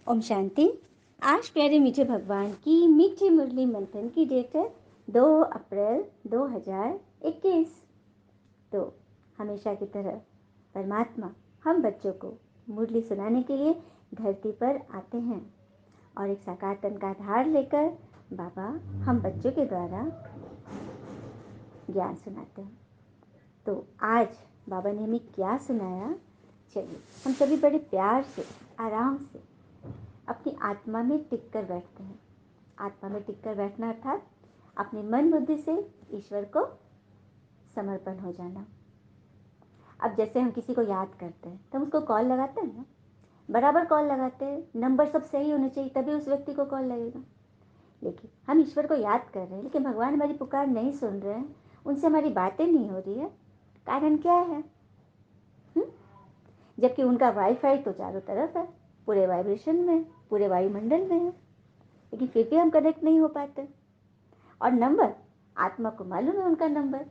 ओम शांति। आज प्यारे मीठे भगवान की मीठी मुरली मंथन की डेट है 2 अप्रैल 2021। तो हमेशा की तरह परमात्मा हम बच्चों को मुरली सुनाने के लिए धरती पर आते हैं और एक साकार तन का आधार लेकर बाबा हम बच्चों के द्वारा ज्ञान सुनाते हैं। तो आज बाबा ने हमें क्या सुनाया, चलिए हम सभी बड़े प्यार से आराम से अपनी आत्मा में टिक कर बैठते हैं। आत्मा में टिक कर बैठना अर्थात अपने मन बुद्धि से ईश्वर को समर्पण हो जाना। अब जैसे हम किसी को याद करते हैं तो हम उसको कॉल लगाते हैं ना, बराबर कॉल लगाते हैं, नंबर सब सही होने चाहिए तभी उस व्यक्ति को कॉल लगेगा। लेकिन हम ईश्वर को याद कर रहे हैं लेकिन भगवान हमारी पुकार नहीं सुन रहे हैं, उनसे हमारी बातें नहीं हो रही है। कारण क्या है? जबकि उनका वाईफाई तो चारों तरफ है, पूरे वाइब्रेशन में, पूरे वायुमंडल में है, लेकिन फिर भी हम कनेक्ट नहीं हो पाते। और नंबर आत्मा को मालूम है उनका नंबर।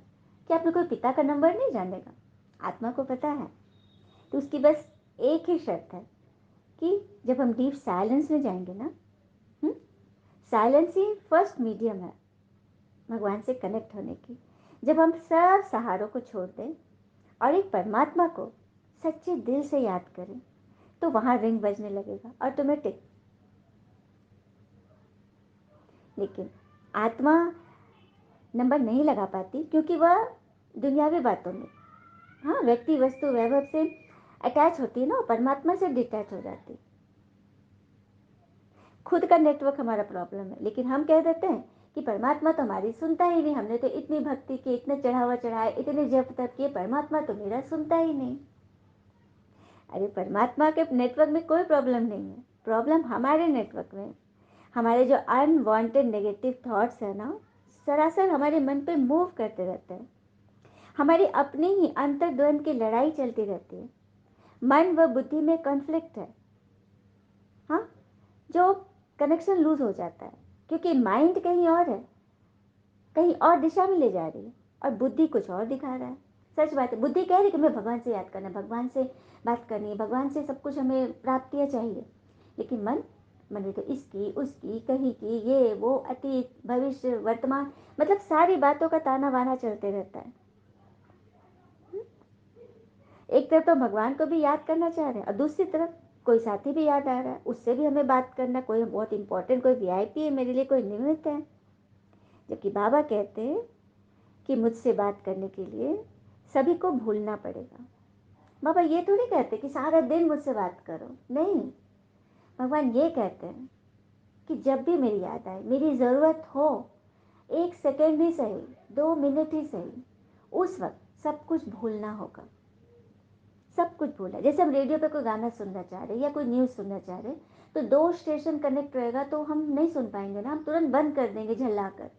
क्या आपने कोई पिता का नंबर नहीं जानेगा? आत्मा को पता है। तो उसकी बस एक ही शर्त है कि जब हम डीप साइलेंस में जाएंगे ना, साइलेंस ही फर्स्ट मीडियम है भगवान से कनेक्ट होने की। जब हम सब सहारों को छोड़ दें और एक परमात्मा को सच्चे दिल से याद करें तो वहां रिंग बजने लगेगा ऑटोमेटिक। लेकिन आत्मा नंबर नहीं लगा पाती क्योंकि वह दुनियावी बातों में, हाँ, व्यक्ति वस्तु वैभव से अटैच होती है ना, परमात्मा से डिटैच हो जाती। खुद का नेटवर्क हमारा प्रॉब्लम है, लेकिन हम कह देते हैं कि परमात्मा तो हमारी सुनता ही नहीं, हमने तो इतनी भक्ति की, इतने चढ़ावा चढ़ाए, इतने जप तप किए, परमात्मा तो मेरा सुनता ही नहीं। अरे परमात्मा के नेटवर्क में कोई प्रॉब्लम नहीं है, प्रॉब्लम हमारे नेटवर्क में। हमारे जो अनवांटेड नेगेटिव थॉट्स है ना, सरासर हमारे मन पे मूव करते रहते हैं। हमारी अपनी ही अंतर्द्वंद की लड़ाई चलती रहती है। मन व बुद्धि में कॉन्फ्लिक्ट है, हाँ, जो कनेक्शन लूज हो जाता है क्योंकि माइंड कहीं और है, कहीं और दिशा में ले जा रही है और बुद्धि कुछ और दिखा रहा है। सच बात है, बुद्धि कह रही कि मैं भगवान से याद करना, भगवान से बात करनी है, भगवान से सब कुछ हमें प्राप्तियाँ चाहिए। लेकिन मन में तो इसकी उसकी कहीं की, ये वो, अतीत भविष्य वर्तमान, मतलब सारी बातों का ताना बाना चलते रहता है। एक तरफ तो भगवान को भी याद करना चाह रहे हैं और दूसरी तरफ कोई साथी भी याद आ रहा है, उससे भी हमें बात करना, कोई बहुत इंपॉर्टेंट, कोई वीआईपी है मेरे लिए, कोई निमित्त है। जबकि बाबा कहते हैं कि मुझसे बात करने के लिए सभी को भूलना पड़ेगा। बाबा ये थोड़ी कहते कि सारा दिन मुझसे बात करो, नहीं। भगवान ये कहते हैं कि जब भी मेरी याद आए, मेरी ज़रूरत हो, 1 सेकेंड ही सही, 2 मिनट ही सही, उस वक्त सब कुछ भूलना होगा। सब कुछ भूला। जैसे हम रेडियो पे कोई गाना सुनना चाह रहे या कोई न्यूज़ सुनना चाह रहे, तो 2 स्टेशन कनेक्ट रहेगा तो हम नहीं सुन पाएंगे ना, हम तुरंत बंद कर देंगे झल्ला कर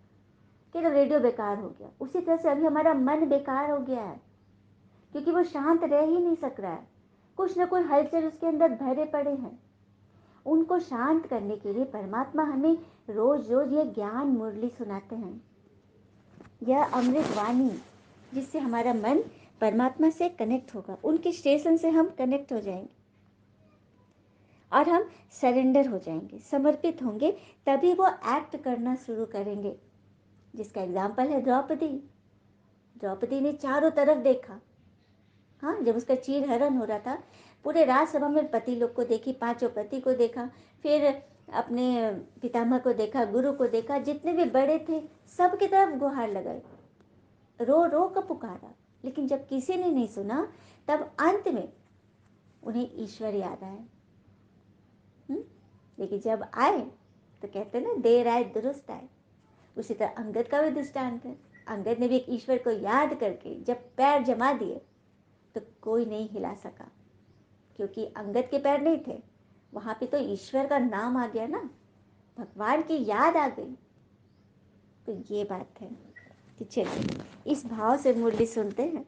कि तो रेडियो बेकार हो गया। उसी तरह से अभी हमारा मन बेकार हो गया है क्योंकि वो शांत रह ही नहीं सक रहा है, कुछ ना कोई हलचल उसके अंदर भरे पड़े हैं। उनको शांत करने के लिए परमात्मा हमें रोज रोज ये ज्ञान मुरली सुनाते हैं, यह अमृत वाणी, जिससे हमारा मन परमात्मा से कनेक्ट होगा, उनके स्टेशन से हम कनेक्ट हो जाएंगे और हम सरेंडर हो जाएंगे, समर्पित होंगे, तभी वो एक्ट करना शुरू करेंगे। जिसका एग्जाम्पल है द्रौपदी। द्रौपदी ने चारों तरफ देखा, हाँ, जब उसका चीर हरण हो रहा था, पूरे राजसभा में पति लोग को देखी, 5 पति को देखा, फिर अपने पितामह को देखा, गुरु को देखा, जितने भी बड़े थे सबकी तरफ गुहार लगाई, रो रो कर पुकारा, लेकिन जब किसी ने नहीं सुना तब अंत में उन्हें ईश्वर याद आए। लेकिन जब आए तो कहते ना, देर आए दुरुस्त आए। उसी तरह अंगद का भी दृष्टांत है। अंगद ने भी एक ईश्वर को याद करके जब पैर जमा दिए तो कोई नहीं हिला सका, क्योंकि अंगद के पैर नहीं थे, वहां पे तो ईश्वर का नाम आ गया ना, भगवान की याद आ गई। तो ये बात है कि चलिए इस भाव से मुरली सुनते हैं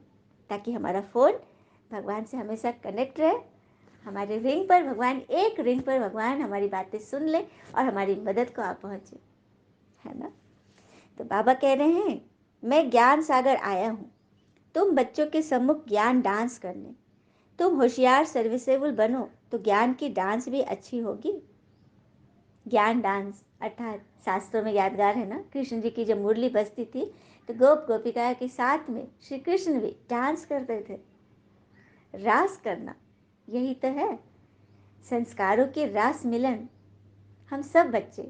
ताकि हमारा फोन भगवान से हमेशा कनेक्ट रहे, हमारे रिंग पर भगवान, एक रिंग पर भगवान हमारी बातें सुन ले और हमारी मदद को आप पहुंचे, है ना। तो बाबा कह रहे हैं, मैं ज्ञान सागर आया हूँ, तुम बच्चों के सम्मुख ज्ञान डांस करने। तुम होशियार सर्विसेबल बनो तो ज्ञान की डांस भी अच्छी होगी। ज्ञान डांस, अर्थात शास्त्रों में यादगार है ना, कृष्ण जी की जब मुरली बजती थी तो गोप गोपिका के साथ में श्री कृष्ण भी डांस करते थे। रास करना यही तो है संस्कारों के रास मिलन। हम सब बच्चे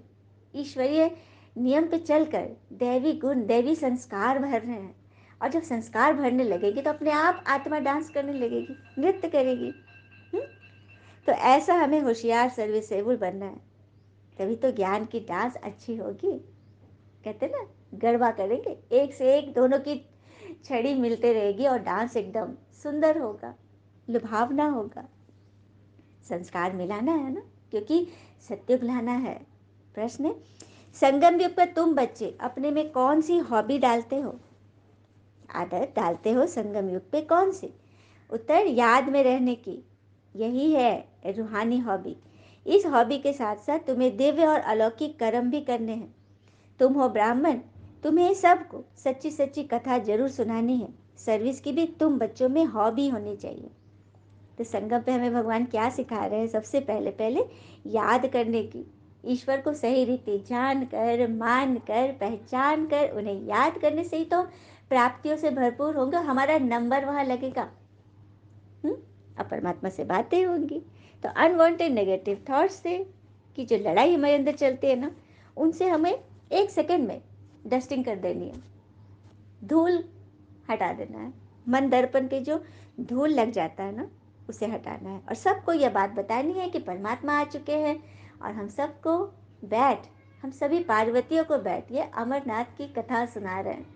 ईश्वरीय नियम पे चलकर दैवी गुण, दैवी संस्कार भर रहे हैं। और जब संस्कार भरने लगेगी तो अपने आप आत्मा डांस करने लगेगी, नृत्य करेगी। तो ऐसा हमें होशियार सर्विसेबल बनना है, तभी तो ज्ञान की डांस अच्छी होगी। कहते ना, गरबा करेंगे एक से एक, दोनों की छड़ी मिलते रहेगी और डांस एकदम सुंदर होगा, लुभावना होगा। संस्कार मिलाना है ना, क्योंकि सत्युग लाना है। प्रश्न, संगम युग पर तुम बच्चे अपने में कौन सी हॉबी डालते हो, आदत डालते हो संगम युग पे कौन सी? उत्तर, याद में रहने की। यही है रूहानी हॉबी। इस हॉबी के साथ साथ तुम्हें दिव्य और अलौकिक कर्म भी करने हैं। तुम हो ब्राह्मण, तुम्हें सबको सच्ची सच्ची कथा जरूर सुनानी है। सर्विस की भी तुम बच्चों में हॉबी होनी चाहिए। तो संगम पे हमें भगवान क्या सिखा रहे हैं? सबसे पहले पहले याद करने की, ईश्वर को सही रीति जान कर, मान कर, पहचान कर, उन्हें याद करने से ही तो प्राप्तियों से भरपूर होंगे, हमारा नंबर वहां लगेगा। अब परमात्मा से बातें होंगी। तो अनवांटेड नेगेटिव थॉट्स से कि जो लड़ाई हमारे अंदर चलती है ना, उनसे हमें 1 सेकंड में डस्टिंग कर देनी है, धूल हटा देना है। मन दर्पण पे जो धूल लग जाता है ना, उसे हटाना है। और सबको यह बात बतानी है कि परमात्मा आ चुके हैं और हम सबको हम सभी पार्वतियों को बैठ ये अमरनाथ की कथा सुना रहे हैं।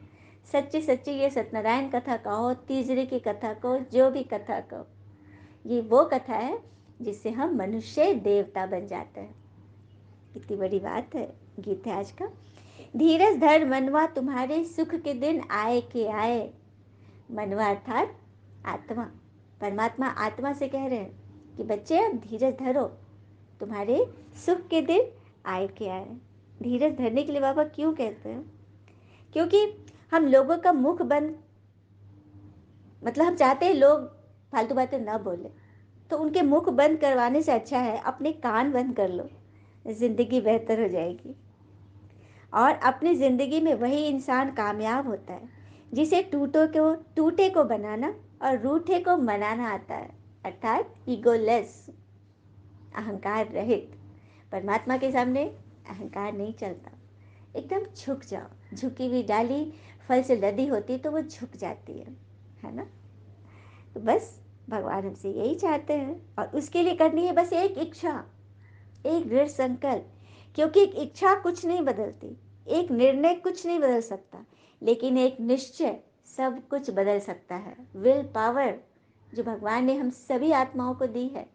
सच्ची सच्ची ये सत्यनारायण कथा कहो, तीसरे की कथा कहो, जो भी कथा कहो, ये वो कथा है जिससे हम मनुष्य देवता बन जाते हैं। कितनी बड़ी बात है। गीत है आज का, धीरज धर मनवा तुम्हारे सुख के दिन आए के आए। मनवा अर्थात आत्मा, परमात्मा आत्मा से कह रहे हैं कि बच्चे अब धीरज धरो, तुम्हारे सुख के दिन आए के आए। धीरज धरने के लिए बाबा क्यों कहते हैं? क्योंकि हम लोगों का मुख बंद, मतलब हम चाहते हैं लोग फालतू बातें ना बोले, तो उनके मुख बंद करवाने से अच्छा है अपने कान बंद कर लो, जिंदगी बेहतर हो जाएगी। और अपनी जिंदगी में वही इंसान कामयाब होता है जिसे टूटे को बनाना और रूठे को मनाना आता है, अर्थात ईगोलेस, अहंकार रहित। परमात्मा के सामने अहंकार नहीं चलता। एकदम झुक जाओ, झुकी हुई डाली फल से लदी होती तो वो झुक जाती है ना। तो बस भगवान हमसे यही चाहते हैं, और उसके लिए करनी है बस एक इच्छा, एक दृढ़ संकल्प। क्योंकि एक इच्छा कुछ नहीं बदलती, एक निर्णय कुछ नहीं बदल सकता, लेकिन एक निश्चय सब कुछ बदल सकता है। विल पावर जो भगवान ने हम सभी आत्माओं को दी है,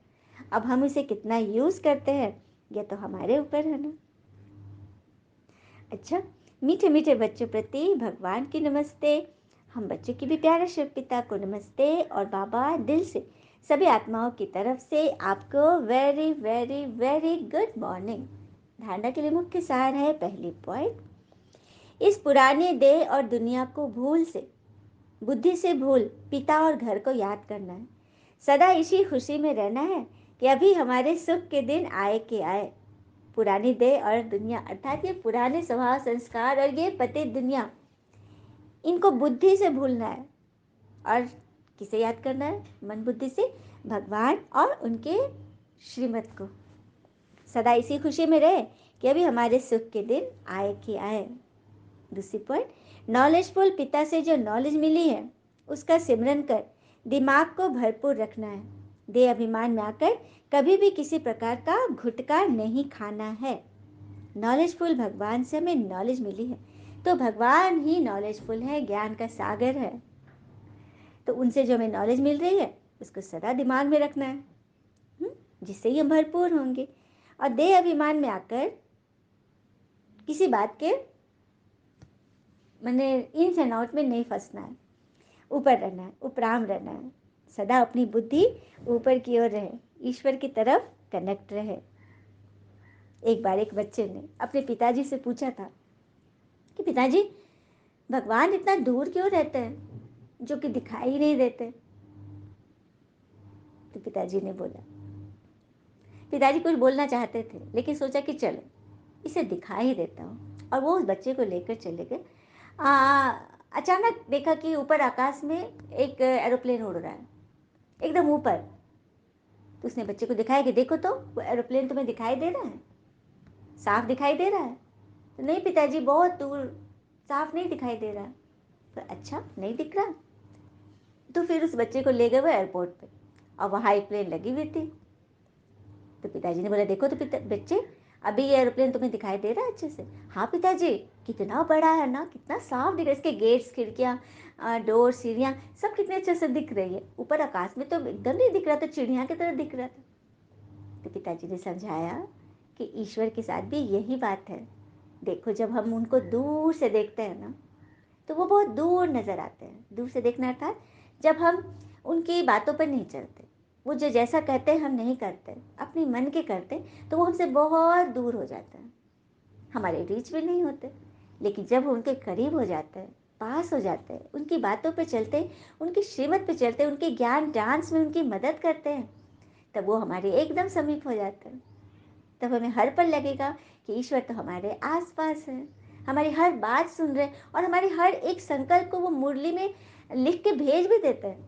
अब हम इसे कितना यूज करते हैं यह तो हमारे ऊपर है ना। अच्छा, मीठे मीठे बच्चों प्रति भगवान की नमस्ते। हम बच्चों की भी प्यारे शिव पिता को नमस्ते। और बाबा दिल से सभी आत्माओं की तरफ से आपको very very very good morning. धारणा के लिए मुख्य सार है, पहली पॉइंट, इस पुराने देह और दुनिया को बुद्धि से भूल पिता और घर को याद करना है। सदा इसी खुशी में रहना है कि अभी हमारे सुख के दिन आए के आए। पुरानी देह और दुनिया अर्थात ये पुराने स्वभाव संस्कार और ये पतित दुनिया, इनको बुद्धि से भूलना है। और किसे याद करना है मन बुद्धि से? भगवान और उनके श्रीमत को। सदा इसी खुशी में रहे कि अभी हमारे सुख के दिन आए के आए। दूसरी पॉइंट, नॉलेजफुल पिता से जो नॉलेज मिली है उसका सिमरन कर दिमाग को भरपूर रखना है। देह अभिमान में आकर कभी भी किसी प्रकार का घुटका नहीं खाना है। नॉलेजफुल भगवान से हमें नॉलेज मिली है, तो भगवान ही नॉलेजफुल है, ज्ञान का सागर है। तो उनसे जो हमें नॉलेज मिल रही है उसको सदा दिमाग में रखना है, जिससे ही हम भरपूर होंगे। और देह अभिमान में आकर किसी बात के मैंने इन एंड आउट में नहीं फंसना है, ऊपर रहना है, उपराम रहना है। सदा अपनी बुद्धि ऊपर की ओर रहे, ईश्वर की तरफ कनेक्ट रहे। एक बार एक बच्चे ने अपने पिताजी से पूछा था कि पिताजी, भगवान इतना दूर क्यों रहते हैं जो कि दिखाई ही नहीं देते? तो पिताजी ने बोला पिताजी कुछ बोलना चाहते थे, लेकिन सोचा कि चलो इसे दिखा ही देता हूँ, और वो उस बच्चे को लेकर चले गए। अचानक देखा कि ऊपर आकाश में एक एरोप्लेन उड़ रहा है, एकदम ऊपर। तो उसने बच्चे को दिखाया कि देखो तो वो एरोप्लेन तुम्हें दिखाई दे रहा है, साफ दिखाई दे रहा है? तो नहीं पिताजी, बहुत दूर, साफ नहीं दिखाई दे रहा। तो अच्छा, नहीं दिख रहा? तो फिर उस बच्चे को ले गए वो एयरपोर्ट पे, और वहाँ एक प्लेन लगी हुई थी। तो पिताजी ने बोला देखो तो बच्चे, अभी ये एरोप्लेन तुम्हें दिखाई दे रहा है अच्छे से? हाँ पिताजी, कितना बड़ा है ना, कितना साफ दिख रहा है, इसके गेट्स, खिड़कियाँ, डोर, सीढ़ियाँ, सब कितने अच्छे से दिख रही है। ऊपर आकाश में तो एकदम नहीं दिख रहा था, चिड़िया की तरह दिख रहा था। तो पिताजी ने समझाया कि ईश्वर के साथ भी यही बात है। देखो, जब हम उनको दूर से देखते हैं ना, तो वो बहुत दूर नजर आते हैं। दूर से देखना अर्थात जब हम उनकी बातों पर नहीं चलते, वो जो जैसा कहते हैं हम नहीं करते, अपनी मन के करते, तो वो हमसे बहुत दूर हो जाते हैं, हमारे रीच भी नहीं होते। लेकिन जब उनके करीब हो जाते हैं, पास हो जाते हैं, उनकी बातों पे चलते, उनकी श्रीमत पे चलते, उनके ज्ञान डांस में उनकी मदद करते हैं, तब वो हमारे एकदम समीप हो जाते हैं। तब हमें हर पल लगेगा कि ईश्वर तो हमारे आसपास है, हमारी हर बात सुन रहे, और हमारे हर एक संकल्प को वो मुरली में लिख के भेज भी देते हैं।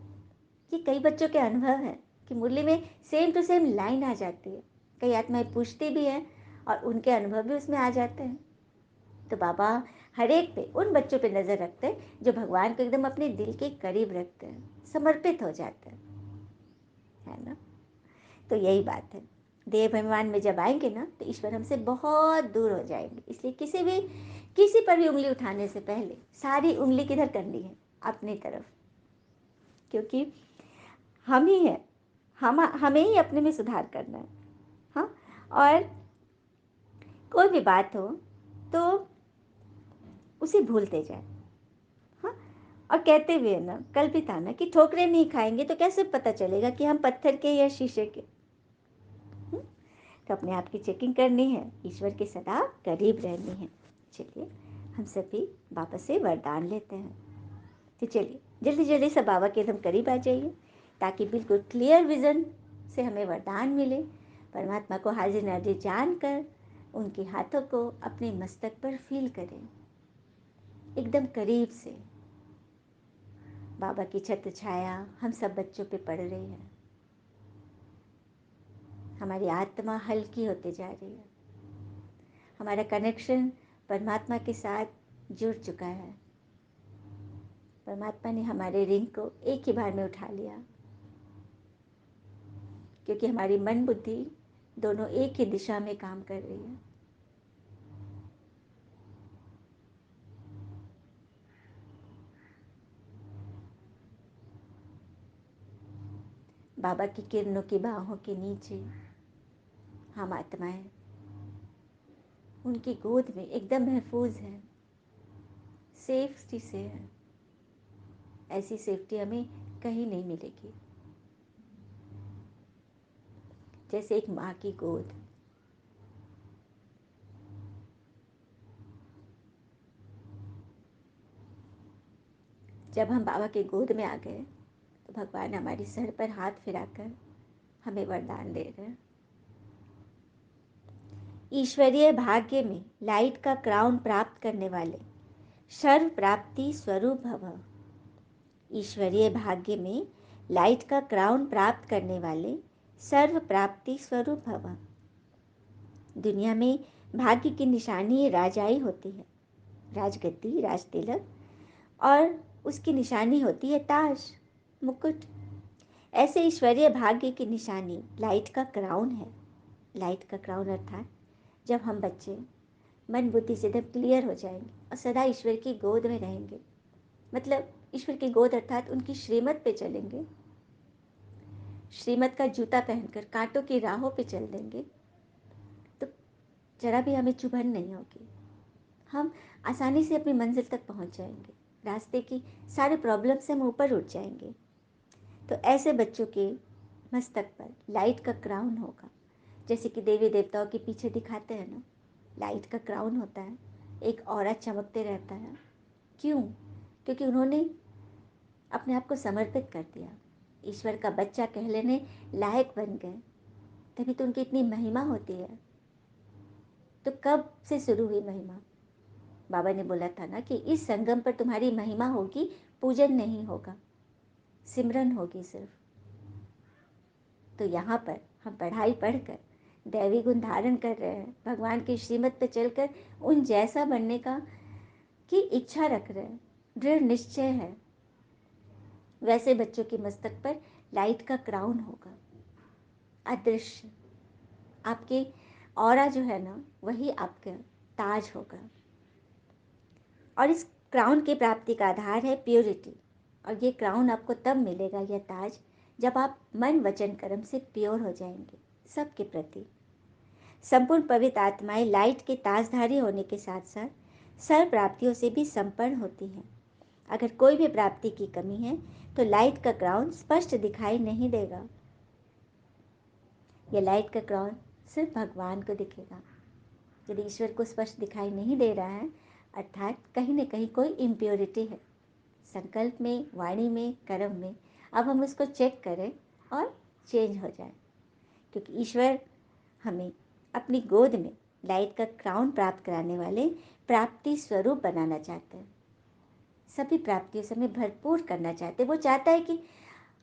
कि कई बच्चों के अनुभव है कि मुरली में सेम टू सेम लाइन आ जाती है, कई आत्माएं पूछती भी हैं और उनके अनुभव भी उसमें आ जाते हैं। तो बाबा हर एक पे, उन बच्चों पे नज़र रखते हैं जो भगवान को एकदम अपने दिल के करीब रखते हैं, समर्पित हो जाते हैं, है ना? तो यही बात है, देव अभिमान में जब आएंगे ना, तो ईश्वर हमसे बहुत दूर हो जाएंगे। इसलिए किसी पर भी उंगली उठाने से पहले सारी उंगली किधर करनी है? अपनी तरफ। क्योंकि हम ही हैं, हम हमें ही अपने में सुधार करना है। हाँ, और कोई भी बात हो तो उसे भूलते जाए। हाँ, और कहते हुए ना, कल भी था ना कि ठोकरे नहीं खाएंगे तो कैसे पता चलेगा कि हम पत्थर के या शीशे के। तो अपने आप की चेकिंग करनी है, ईश्वर के सदा करीब रहनी है। चलिए हम सभी बाबा से वरदान लेते हैं। तो चलिए जल्दी जल्दी से बाबा के एकदम करीब आ जाइए, ताकि बिल्कुल क्लियर विजन से हमें वरदान मिले। परमात्मा को हाजिर नाजिर जानकर उनके हाथों को अपने मस्तक पर फील करें, एकदम करीब से। बाबा की छत्र छाया हम सब बच्चों पे पड़ रही है, हमारी आत्मा हल्की होती जा रही है, हमारा कनेक्शन परमात्मा के साथ जुड़ चुका है। परमात्मा ने हमारे रिंग को एक ही बार में उठा लिया, क्योंकि हमारी मन बुद्धि दोनों एक ही दिशा में काम कर रही है। बाबा की किरणों की बाहों के नीचे हम आत्माएं उनकी गोद में एकदम महफूज हैं, सेफ्टी से है। ऐसी सेफ्टी हमें कहीं नहीं मिलेगी, जैसे एक माँ की गोद। जब हम बाबा के गोद में आ गए, तो भगवान हमारे सर पर हाथ फिराकर हमें वरदान दे रहे हैं। ईश्वरीय भाग्य में लाइट का क्राउन प्राप्त करने वाले सर्व प्राप्ति स्वरूप भव। ईश्वरीय भाग्य में लाइट का क्राउन प्राप्त करने वाले सर्व प्राप्ति स्वरूप भव। दुनिया में भाग्य की निशानी राजाई होती है, राजगद्दी, राज तिलक, और उसकी निशानी होती है ताज, मुकुट। ऐसे ईश्वरीय भाग्य की निशानी लाइट का क्राउन है। लाइट का क्राउन अर्थात जब हम बच्चे मन बुद्धि से एकदम क्लियर हो जाएंगे और सदा ईश्वर की गोद में रहेंगे, मतलब ईश्वर की गोद अर्थात उनकी श्रीमत पे चलेंगे, श्रीमत का जूता पहनकर कांटों की राहों पे चल देंगे, तो जरा भी हमें चुभन नहीं होगी। हम आसानी से अपनी मंजिल तक पहुंच जाएंगे, रास्ते की सारे प्रॉब्लम से हम ऊपर उठ जाएंगे। तो ऐसे बच्चों के मस्तक पर लाइट का क्राउन होगा, जैसे कि देवी देवताओं के पीछे दिखाते हैं ना, लाइट का क्राउन होता है, एक ऑरा चमकते रहता है। क्यों? क्योंकि उन्होंने अपने आप को समर्पित कर दिया, ईश्वर का बच्चा कहलाने लायक बन गए। तभी तो उनकी इतनी महिमा होती है। तो कब से शुरू हुई महिमा? बाबा ने बोला था ना कि इस संगम पर तुम्हारी महिमा होगी, पूजन नहीं होगा, सिमरन होगी सिर्फ। तो यहाँ पर हम पढ़ाई पढ़कर दैवी गुण धारण कर रहे हैं, भगवान की श्रीमत पर चलकर उन जैसा बनने का की इच्छा रख रहे हैं, दृढ़ निश्चय है। वैसे बच्चों के मस्तक पर लाइट का क्राउन होगा, अदृश्य। आपके ऑरा जो है ना, वही आपका ताज होगा। और इस क्राउन की प्राप्ति का आधार है प्योरिटी। और ये क्राउन आपको तब मिलेगा, यह ताज, जब आप मन वचन कर्म से प्योर हो जाएंगे सबके प्रति। संपूर्ण पवित्र आत्माएं लाइट के ताजधारी होने के साथ साथ सर्व प्राप्तियों से भी संपन्न होती हैं। अगर कोई भी प्राप्ति की कमी है तो लाइट का क्राउन स्पष्ट दिखाई नहीं देगा। यह लाइट का क्राउन सिर्फ भगवान को दिखेगा। यदि ईश्वर को स्पष्ट दिखाई नहीं दे रहा है, अर्थात कहीं न कहीं कोई इम्प्योरिटी है संकल्प में, वाणी में, कर्म में। अब हम उसको चेक करें और चेंज हो जाए, क्योंकि ईश्वर हमें अपनी गोद में लाइट का क्राउन प्राप्त कराने वाले प्राप्ति स्वरूप बनाना चाहते हैं। सभी प्राप्तियों से हमें भरपूर करना चाहते हैं। वो चाहता है कि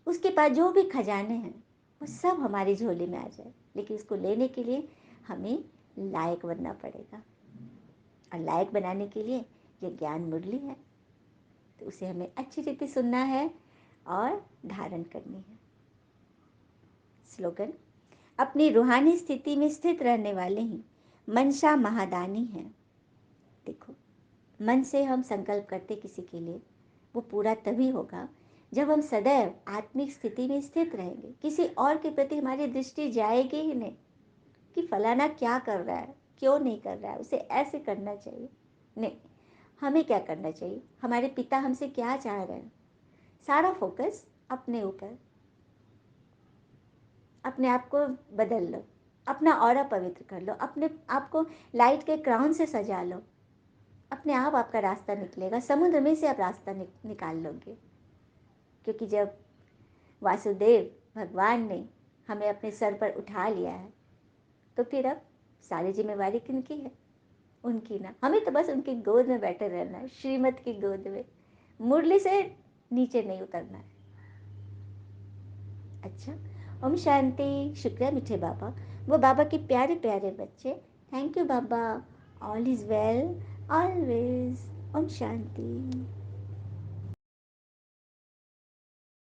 उसके पास जो भी खजाने हैं वो सब हमारी झोली में आ जाए, लेकिन उसको लेने के लिए हमें लायक बनना पड़ेगा। और लायक बनाने के लिए ये ज्ञान मुरली है, तो उसे हमें अच्छी रीति सुनना है और धारण करनी है। स्लोगन: अपनी रूहानी स्थिति में स्थित रहने वाले ही मनसा महादानी हैं। देखो, मन से हम संकल्प करते किसी के लिए, वो पूरा तभी होगा जब हम सदैव आत्मिक स्थिति में स्थित रहेंगे। किसी और के प्रति हमारी दृष्टि जाएगी ही नहीं कि फलाना क्या कर रहा है, क्यों नहीं कर रहा है, उसे ऐसे करना चाहिए। नहीं, हमें क्या करना चाहिए, हमारे पिता हमसे क्या चाह रहे हैं, सारा फोकस अपने ऊपर। अपने आप को बदल लो, अपना ऑरा पवित्र कर लो, अपने आप को लाइट के क्राउन से सजा लो। अपने आप आपका रास्ता निकलेगा, समुद्र में से आप रास्ता निकाल लोगे। क्योंकि जब वासुदेव भगवान ने हमें अपने सर पर उठा लिया है, तो फिर अब सारी जिम्मेवारी किनकी है? उनकी ना। हमें तो बस उनकी गोद में बैठे रहना है, श्रीमत की गोद में, मुरली से नीचे नहीं उतरना है। अच्छा, ओम शांति। शुक्रिया मीठे बाबा, वो बाबा के प्यारे प्यारे बच्चे। थैंक यू बाबा। All is well always. ओम शांति।